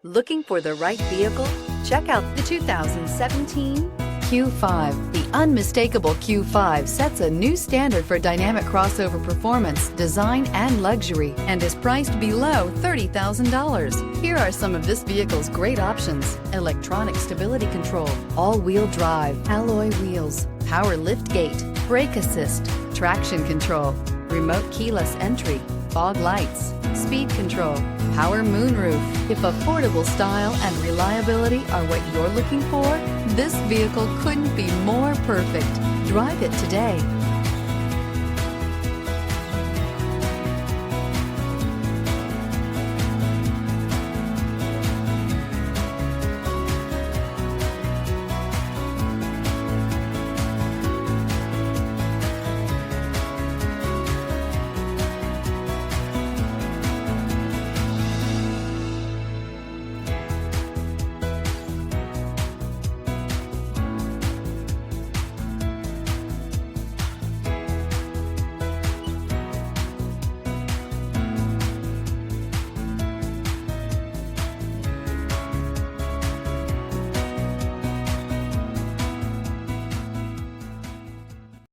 Looking for the right vehicle? Check out the 2017 Q5. The unmistakable Q5 sets a new standard for dynamic crossover performance, design, and luxury, and is priced below $30,000. Here are some of this vehicle's great options: electronic stability control, all-wheel drive, alloy wheels, power liftgate, brake assist, traction control, remote keyless entry, fog lights, speed control, power moonroof. If affordable style and reliability are what you're looking for, this vehicle couldn't be more perfect. Drive it today.